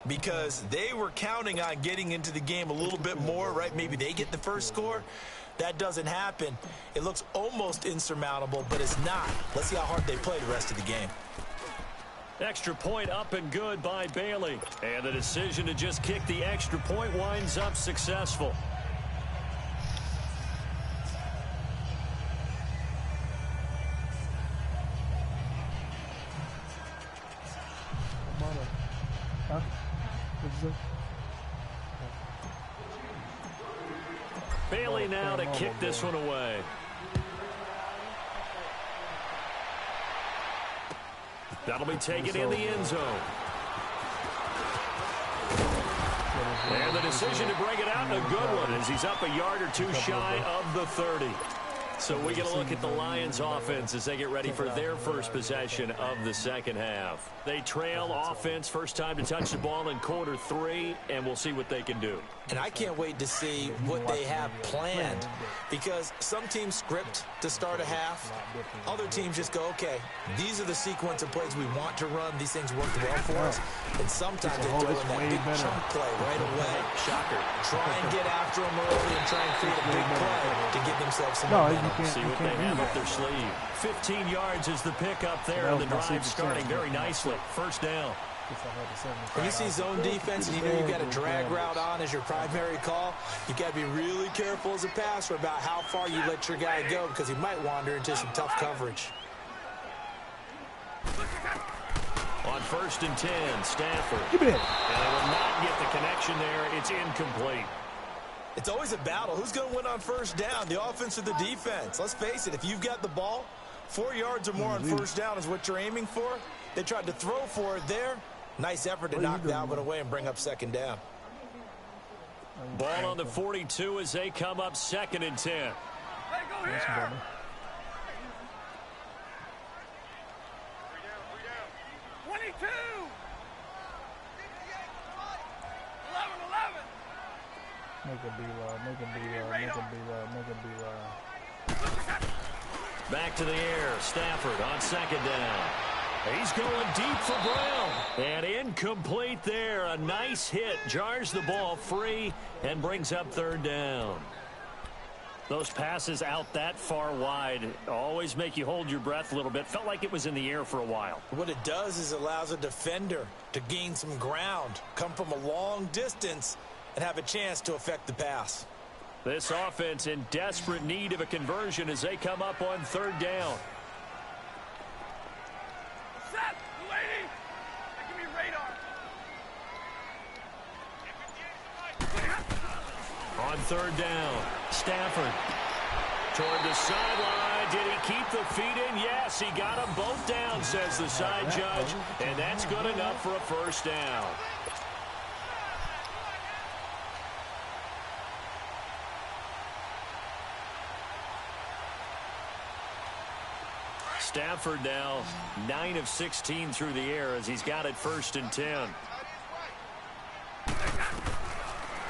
because they were counting on getting into the game a little bit more, right? Maybe they get the first score. That doesn't happen. It looks almost insurmountable, but it's not. Let's see how hard they play the rest of the game. Extra point up and good by Bailey. And the decision to just kick the extra point winds up successful. Bailey now to kick this one away. That'll be taken in the end zone. And the decision to bring it out, a good one, as he's up a yard or two shy of the 30. So we get a look at the Lions offense as they get ready for their first possession of the second half. They trail offense, first time to touch the ball in quarter 3, and we'll see what they can do. And I can't wait to see what they have planned, because some teams script to start a half. Other teams just go, okay, these are the sequence of plays we want to run. These things work well for us. And sometimes they throw in that big chunk play right away. Shocker. Try and get after them early and try and create a big play to give themselves some momentum. See what they have up their sleeve. 15 yards is the pickup there, and the drive starting very nicely. First down. When you see zone defense and you know you've got a drag route on as your primary call, you've got to be really careful as a passer about how far you let your guy go, because he might wander into some tough coverage. On 1st and 10, Stafford. And they will not get the connection there. It's incomplete. It's always a battle. Who's going to win on first down, the offense or the defense? Let's face it, if you've got the ball, 4 yards or more on first down is what you're aiming for. They tried to throw for it there. Nice effort to knock that one away and bring up second down. Ball on the 42 as they come up 2nd and 10. Hey, go here. 22. 11. Make it be Back to the air. Stafford on 2nd down. He's going deep for Brown. And incomplete there. A nice hit. Jars the ball free and brings up 3rd down. Those passes out that far wide always make you hold your breath a little bit. Felt like it was in the air for a while. What it does is allows a defender to gain some ground, come from a long distance, and have a chance to affect the pass. This offense in desperate need of a conversion as they come up on 3rd down. Set, lady. Give me radar. On 3rd down, Stafford toward the sideline. Did he keep the feet in? Yes, he got them both down, says the side judge, and that's good enough for a first down. Stafford now 9 of 16 through the air as he's got it 1st and 10.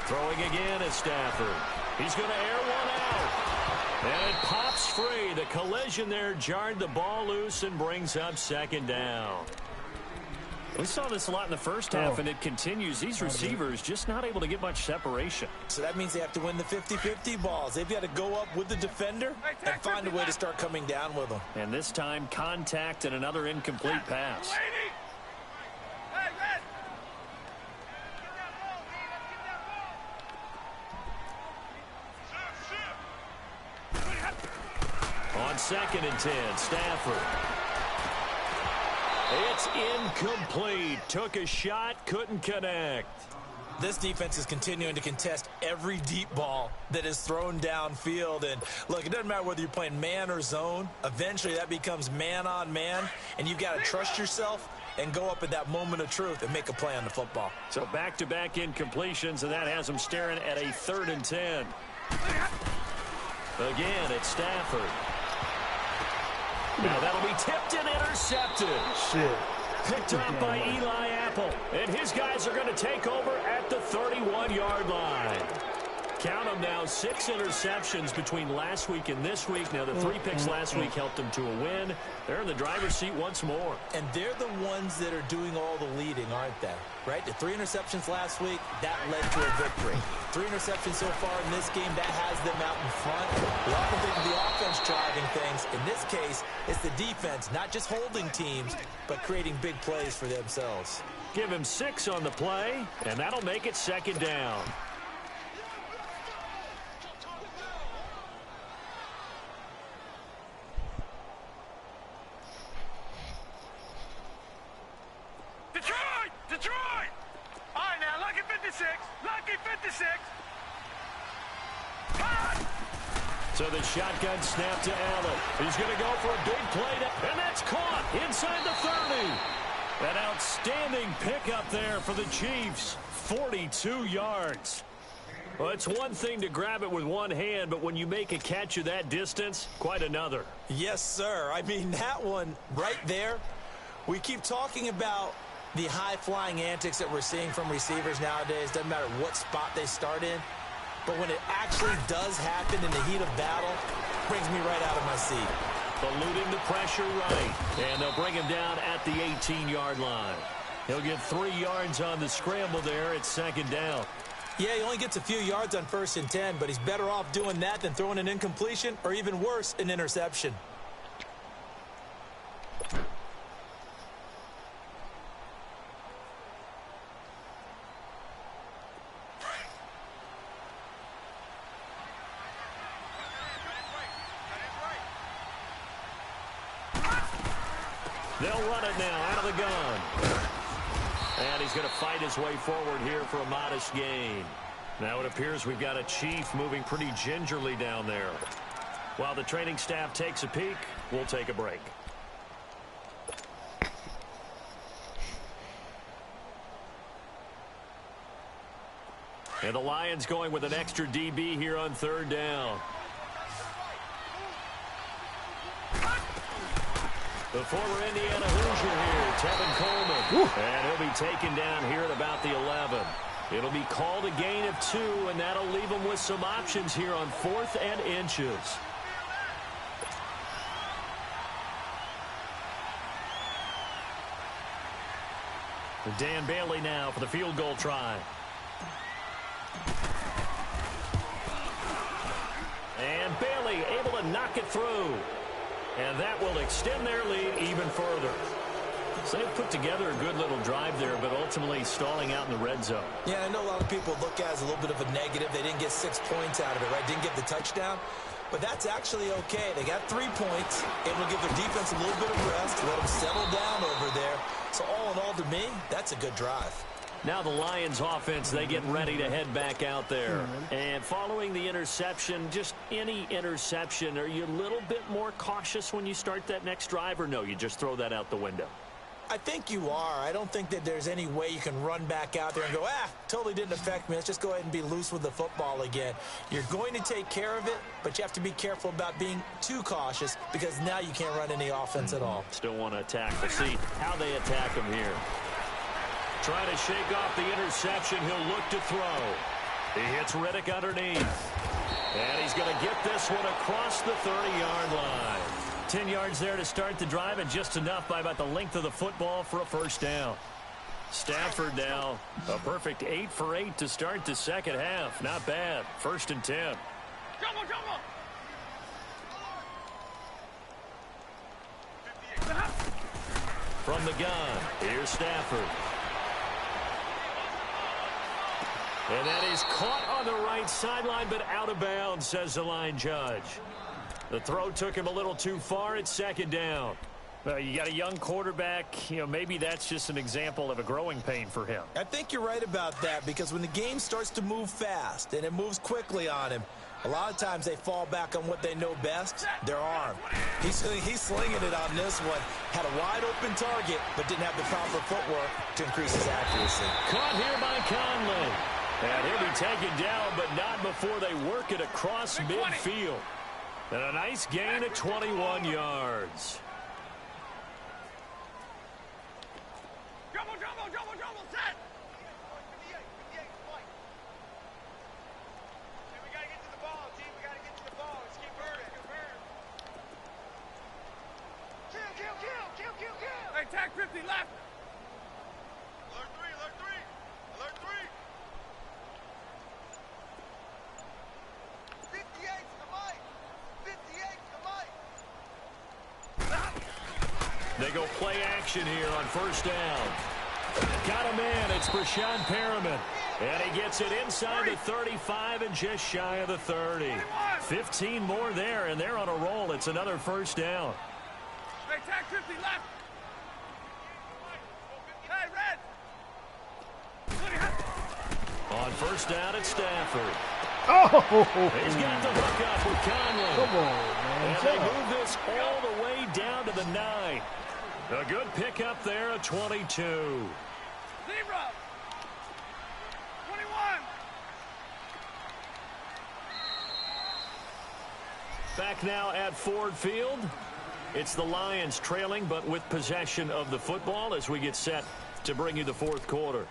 Throwing again at Stafford. He's going to air one out. And it pops free. The collision there jarred the ball loose and brings up 2nd down. We saw this a lot in the first half, and it continues. These receivers just not able to get much separation. So that means they have to win the 50-50 balls. They've got to go up with the defender and find a way to start coming down with them. And this time, contact and another incomplete pass. On 2nd and 10, Stafford. It's incomplete. Took a shot, couldn't connect. This defense is continuing to contest every deep ball that is thrown downfield. And look, it doesn't matter whether you're playing man or zone. Eventually that becomes man on man, and you've got to trust yourself and go up at that moment of truth and make a play on the football. So back-to-back incompletions, and that has them staring at a 3rd and 10. Again, it's Stafford. Now that'll be tipped and intercepted. Shit. Picked up by Eli Apple. And his guys are going to take over at the 31-yard line. Count them now, 6 interceptions between last week and this week. Now, the 3 picks last week helped them to a win. They're in the driver's seat once more. And they're the ones that are doing all the leading, aren't they? Right? The 3 interceptions last week, that led to a victory. 3 interceptions so far in this game, that has them out in front. We often think of the offense driving things. In this case, it's the defense, not just holding teams, but creating big plays for themselves. Give him 6 on the play, and that'll make it 2nd down. Detroit! All right, now, lucky 56. Lucky 56. So the shotgun snap to Allen. He's going to go for a big play, and that's caught inside the 30. An outstanding pickup there for the Chiefs. 42 yards. Well, it's one thing to grab it with one hand, but when you make a catch of that distance, quite another. Yes, sir. I mean, that one right there, we keep talking about the high-flying antics that we're seeing from receivers nowadays. Doesn't matter what spot they start in. But when it actually does happen in the heat of battle, it brings me right out of my seat. Eluding the pressure right. And they'll bring him down at the 18-yard line. He'll get 3 yards on the scramble there at 2nd down. Yeah, he only gets a few yards on 1st and 10, but he's better off doing that than throwing an incompletion or even worse, an interception. They'll run it now out of the gun. And he's going to fight his way forward here for a modest gain. Now it appears we've got a Chief moving pretty gingerly down there. While the training staff takes a peek, we'll take a break. And the Lions going with an extra DB here on 3rd down. The former Indiana Hoosier here, Tevin Coleman. And he'll be taken down here at about the 11. It'll be called a gain of 2, and that'll leave him with some options here on 4th and inches. Dan Bailey now for the field goal try. And Bailey able to knock it through. And that will extend their lead even further. So they've put together a good little drive there, but ultimately stalling out in the red zone. Yeah, I know a lot of people look at it as a little bit of a negative. They didn't get 6 points out of it, right? Didn't get the touchdown. But that's actually okay. They got 3 points. Able to give their defense a little bit of rest, let them settle down over there. So all in all, to me, that's a good drive. Now the Lions offense, they get ready to head back out there. And following the interception, just any interception, are you a little bit more cautious when you start that next drive, or no, you just throw that out the window? I think you are. I don't think that there's any way you can run back out there and go, totally didn't affect me. Let's just go ahead and be loose with the football again. You're going to take care of it, but you have to be careful about being too cautious because now you can't run any offense at all. Still want to attack. We'll see how they attack him here. Trying to shake off the interception. He'll look to throw. He hits Riddick underneath. And he's going to get this one across the 30-yard line. 10 yards there to start the drive, and just enough by about the length of the football for a 1st down. Stafford now, a perfect 8 for 8 to start the 2nd half. Not bad. 1st and 10. From the gun, here's Stafford. And that is caught on the right sideline, but out of bounds, says the line judge. The throw took him a little too far at 2nd down. You got a young quarterback. Maybe that's just an example of a growing pain for him. I think you're right about that because when the game starts to move fast and it moves quickly on him, a lot of times they fall back on what they know best, their arm. He's slinging it on this one. Had a wide-open target, but didn't have the proper footwork to increase his accuracy. Caught here by Conley. And he'll be taken down, but not before they work it across midfield. And a nice gain of 21 yards. Double, set! They go play action here on first down. Got a man. It's Brashon Perriman. And he gets it inside the 35 and just shy of the 30. 15 more there, and they're on a roll. It's another first down. Hey, tag 50 left. Hey, red. On first down, it's Stafford. Oh! He's got the hook up with Conley. Come on, man. And they move this all the way down to the 9. A good pickup there at 22. 0. 21. Back now at Ford Field. It's the Lions trailing, but with possession of the football as we get set to bring you the fourth quarter.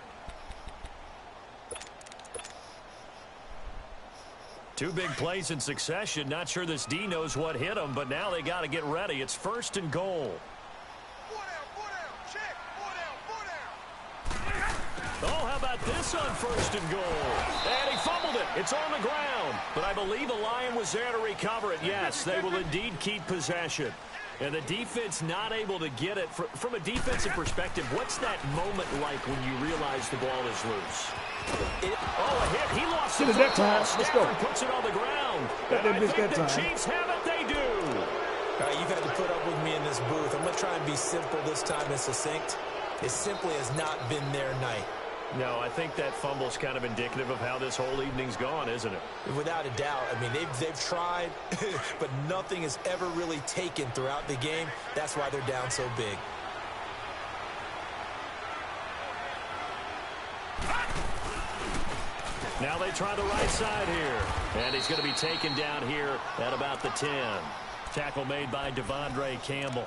Two big plays in succession. Not sure this D knows what hit them, but now they got to get ready. It's first and goal. Oh, how about this on first and goal? And he fumbled it. It's on the ground. But I believe a Lion was there to recover it. Yes, they will indeed keep possession. And the defense not able to get it. From a defensive perspective, what's that moment like when you realize the ball is loose? A hit. He lost it that time. Let's go. Puts it on the ground. And I think the Chiefs have it. They do. You've had to put up with me in this booth. I'm going to try and be simple this time and succinct. It simply has not been their night. No, I think that fumble's kind of indicative of how this whole evening's gone, isn't it? Without a doubt. I mean, they've tried, but nothing has ever really taken throughout the game. That's why they're down so big. Now they try the right side here. And he's going to be taken down here at about the 10. Tackle made by Devondre Campbell.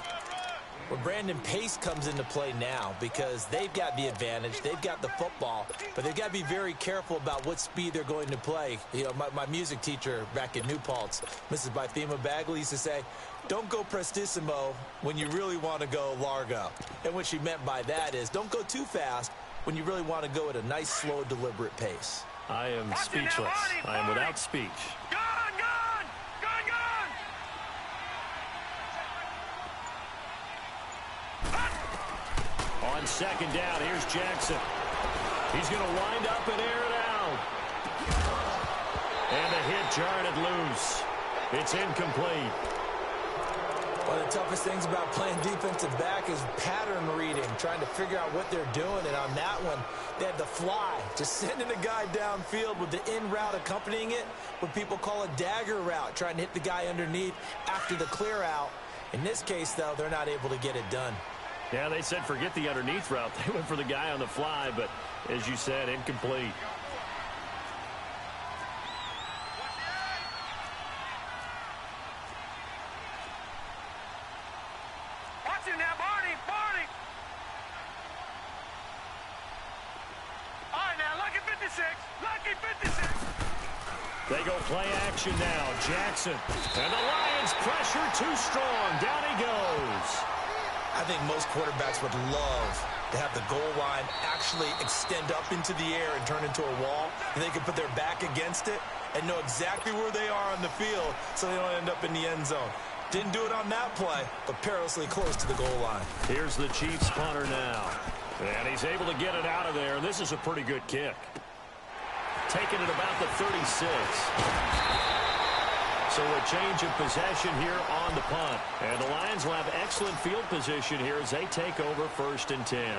Well, Brandon, pace comes into play now because they've got the advantage. They've got the football, but they've got to be very careful about what speed they're going to play. You know, my music teacher back in New Paltz, Mrs. Bythema Bagley, used to say, don't go prestissimo when you really want to go largo. And what she meant by that is don't go too fast when you really want to go at a nice, slow, deliberate pace. I am speechless. I am without speech. On second down, here's Jackson. He's going to wind up and air it out. And a hit jarred it loose. It's incomplete. One of the toughest things about playing defensive back is pattern reading, trying to figure out what they're doing. And on that one, they had the fly, just sending a guy downfield with the in route accompanying it, what people call a dagger route, trying to hit the guy underneath after the clear out. In this case, though, they're not able to get it done. Yeah, they said forget the underneath route. They went for the guy on the fly, but as you said, incomplete. Watch it now, Barney. All right, now, lucky 56. Lucky 56. They go play action now. Jackson. And the Lions pressure too strong. Down he goes. I think most quarterbacks would love to have the goal line actually extend up into the air and turn into a wall, and they can put their back against it and know exactly where they are on the field so they don't end up in the end zone. Didn't do it on that play, but perilously close to the goal line. Here's the Chiefs punter now. And he's able to get it out of there, and this is a pretty good kick. Taking it about the 36. So a change of possession here on the punt. And the Lions will have excellent field position here as they take over first and 10.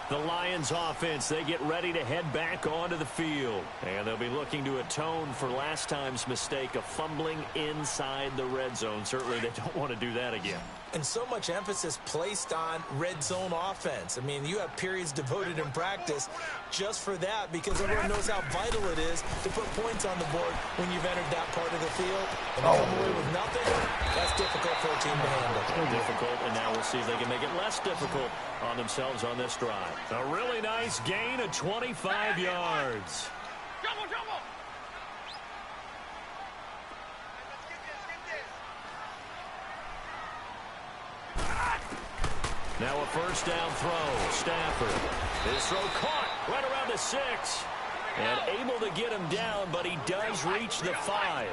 The Lions offense, they get ready to head back onto the field. And they'll be looking to atone for last time's mistake of fumbling inside the red zone. Certainly they don't want to do that again. And so much emphasis placed on red zone offense. I mean, you have periods devoted in practice just for that because everyone knows how vital it is to put points on the board when you've entered that part of the field. And to come away with nothing, that's difficult for a team to handle. Difficult, and now we'll see if they can make it less difficult on themselves on this drive. A really nice gain of 25 yards. Jumbo. Now a first down throw. Stafford. His throw caught right around the 6. And able to get him down, but he does reach the 5.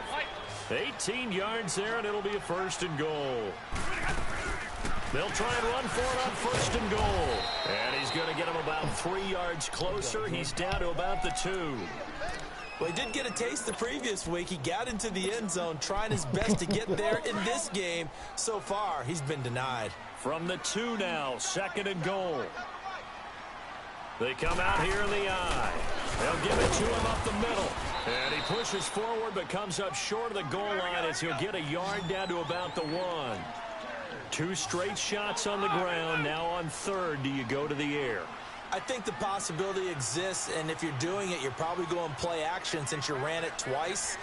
18 yards there, and it'll be a first and goal. They'll try and run for it on 1st and goal. And he's going to get him about 3 yards closer. He's down to about the 2. Well, he did get a taste the previous week. He got into the end zone trying his best to get there in this game. So far, he's been denied. From the 2 now, 2nd and goal. They come out here in the eye. They'll give it to him up the middle. And he pushes forward but comes up short of the goal line as he'll get a yard down to about the 1. 2 straight shots on the ground. Now on 3rd, do you go to the air? I think the possibility exists, and if you're doing it, you're probably going play action since you ran it twice.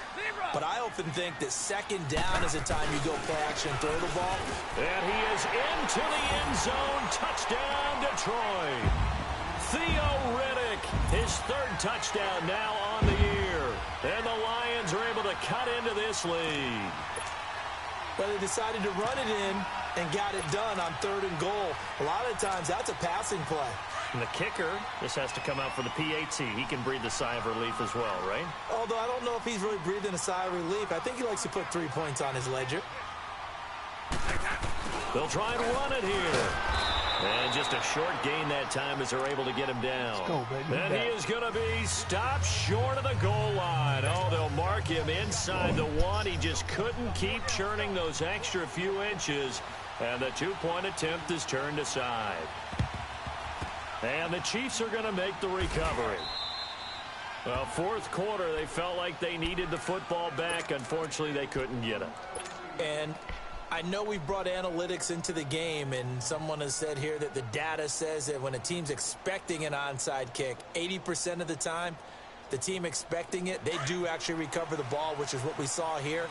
But I often think that 2nd down is the time you go play action and throw the ball. And he is into the end zone. Touchdown, Detroit. Theo Riddick, his 3rd touchdown now on the year. And the Lions are able to cut into this lead. But they decided to run it in and got it done on 3rd and goal. A lot of times, that's a passing play. And the kicker, this has to come out for the PAT. He can breathe a sigh of relief as well, right? Although I don't know if he's really breathing a sigh of relief. I think he likes to put 3 points on his ledger. They'll try and run it here. And just a short gain that time as they're able to get him down. Let's go, baby. And he is going to be stopped short of the goal line. Oh, they'll mark him inside the 1. He just couldn't keep churning those extra few inches. And the 2-point attempt is turned aside. And the Chiefs are going to make the recovery. Well, 4th quarter, they felt like they needed the football back. Unfortunately, they couldn't get it. And I know we've brought analytics into the game, and someone has said here that the data says that when a team's expecting an onside kick, 80% of the time, the team expecting it, they do actually recover the ball, which is what we saw here.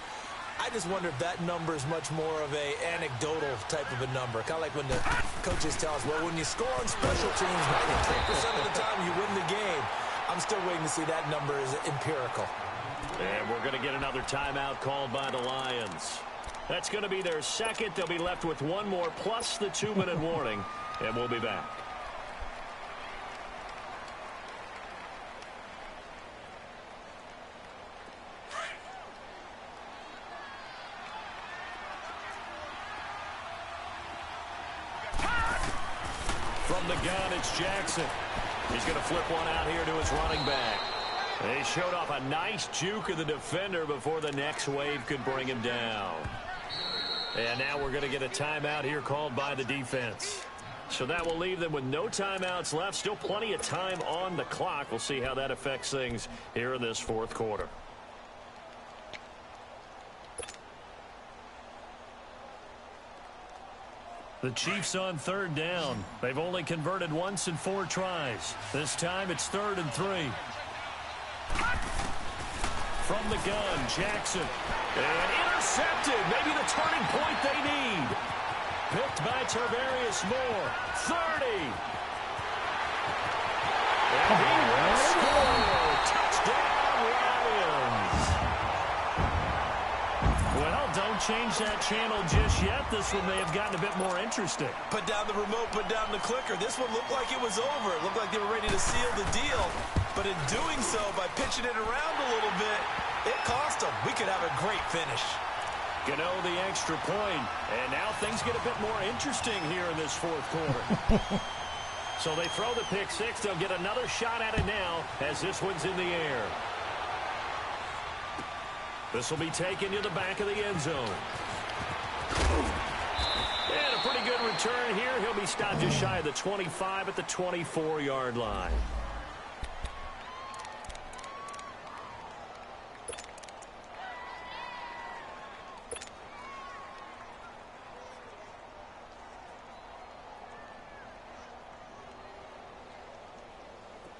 I just wonder if that number is much more of a anecdotal type of a number. Kind of like when the coaches tell us, well, when you score on special teams, 93% of the time you win the game. I'm still waiting to see that number is empirical. And we're going to get another timeout called by the Lions. That's going to be their 2nd. They'll be left with 1 more plus the 2-minute warning, and we'll be back. From the gun, it's Jackson. He's going to flip one out here to his running back. They showed off a nice juke of the defender before the next wave could bring him down. And now we're going to get a timeout here called by the defense. So that will leave them with no timeouts left. Still plenty of time on the clock. We'll see how that affects things here in this 4th quarter. The Chiefs on 3rd down. They've only converted once in 4 tries. This time it's 3rd and 3. From the gun, Jackson. And intercepted. Maybe the turning point they need. Picked by Tarvarius Moore. 30. And he will score. Touchdown, Lions. Well, don't change that channel just yet. This one may have gotten a bit more interesting. Put down the remote, put down the clicker. This one looked like it was over. It looked like they were ready to seal the deal. But in doing so, by pitching it around a little bit, it cost them. We could have a great finish. Gano the extra point. And now things get a bit more interesting here in this 4th quarter. So they throw the pick 6. They'll get another shot at it now as this one's in the air. This will be taken to the back of the end zone. And a pretty good return here. He'll be stopped just shy of the 25 at the 24-yard line.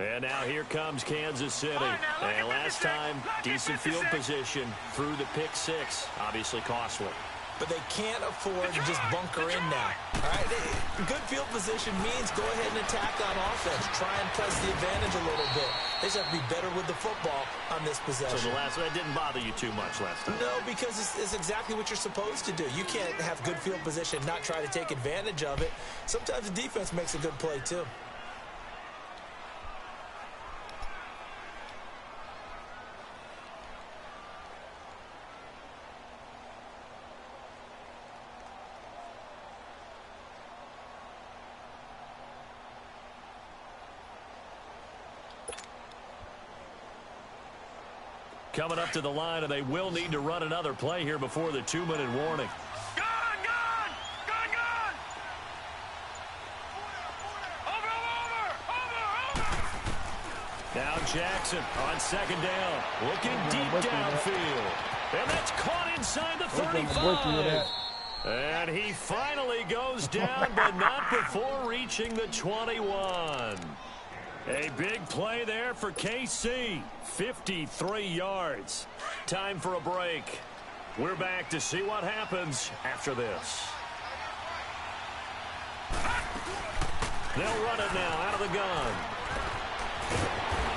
And now here comes Kansas City. And last time, decent field position through the pick 6. Obviously costly. But they can't afford to just bunker in now. All right? Good field position means go ahead and attack on offense. Try and press the advantage a little bit. They just have to be better with the football on this possession. So that didn't bother you too much last time? No, because it's exactly what you're supposed to do. You can't have good field position, not try to take advantage of it. Sometimes the defense makes a good play, too. coming up to the line, and they will need to run another play here before the 2-minute warning. Gone, gone! Gone, gone! Over! Now Jackson on second down, looking deep downfield. And that's caught inside the 35. And he finally goes down, but not before reaching the 21. A big play there for KC. 53 yards. Time for a break. We're back to see what happens after this. They'll run it now out of the gun.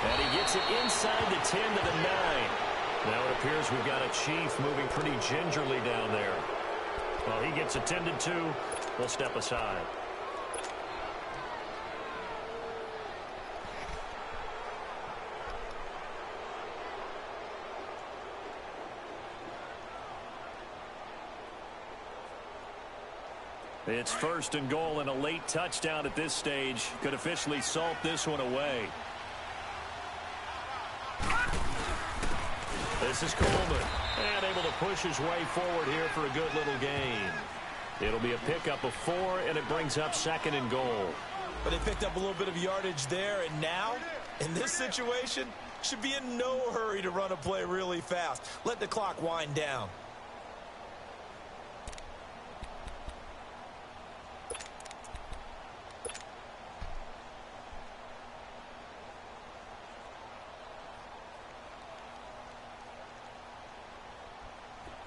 And he gets it inside the 10 to the 9. Now it appears we've got a Chief moving pretty gingerly down there. Well, he gets attended to. We'll step aside. It's 1st and goal, and a late touchdown at this stage could officially salt this one away. This is Coleman, and able to push his way forward here for a good little gain. It'll be a pickup of 4, and it brings up 2nd and goal. But they picked up a little bit of yardage there, and now, in this situation, should be in no hurry to run a play really fast. Let the clock wind down.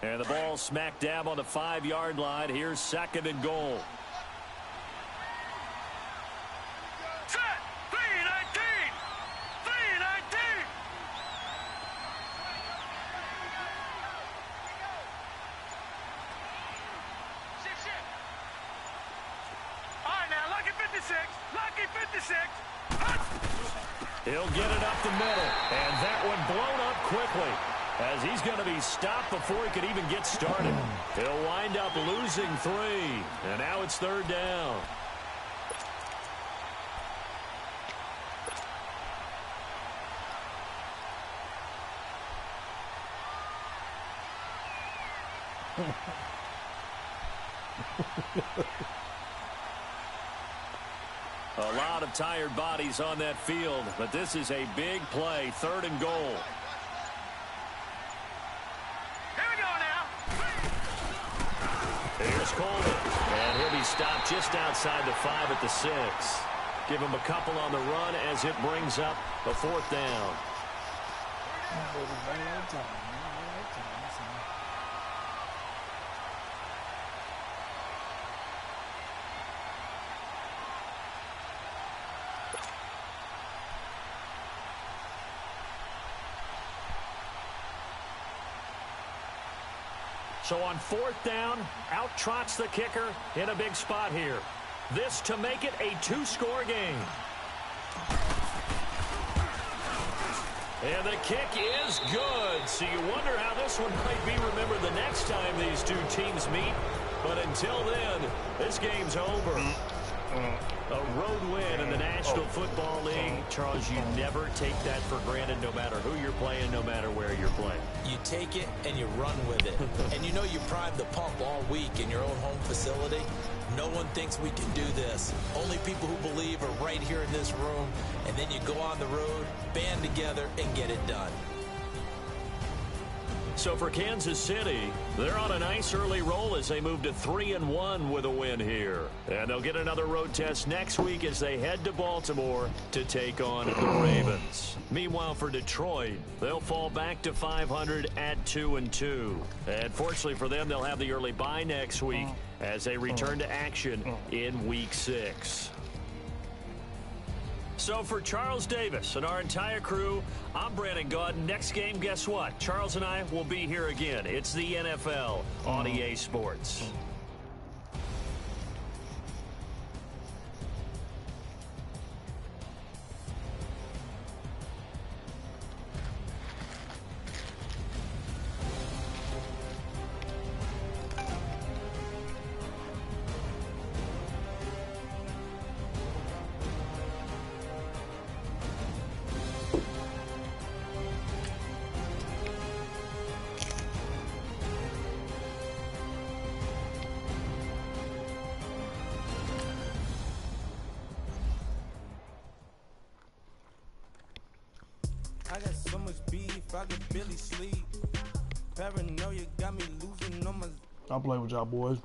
And the ball smack dab on the 5-yard line. Here's 2nd and goal. Set! 3-19! 3-19! All right, now, lucky 56. Lucky 56. He'll get it up the middle. And that one blown up quickly, as he's going to be stopped before he could even get started. He'll wind up losing 3. And now it's 3rd down. A lot of tired bodies on that field, but this is a big play. 3rd and goal. Here's Coleman, and he'll be stopped just outside the 5 at the 6. Give him a couple on the run as it brings up a 4th down. So on 4th down, out trots the kicker in a big spot here. This to make it a 2-score game. And the kick is good. So you wonder how this one might be remembered the next time these two teams meet. But until then, this game's over. A road win in the National Football League. Charles, you never take that for granted no matter who you're playing, no matter where you're playing. You take it and you run with it. And you know you primed the pump all week in your own home facility. No one thinks we can do this. Only people who believe are right here in this room. And then you go on the road, band together, and get it done. So for Kansas City, they're on a nice early roll as they move to 3-1 with a win here. And they'll get another road test next week as they head to Baltimore to take on the Ravens. Meanwhile, for Detroit, they'll fall back to 500 at 2-2. And fortunately for them, they'll have the early bye next week as they return to action in Week 6. So for Charles Davis and our entire crew, I'm Brandon Gaudin. Next game, guess what? Charles and I will be here again. It's the NFL on EA Sports. I could barely sleep. Paranoia got me losing on my. I'll play with y'all boys.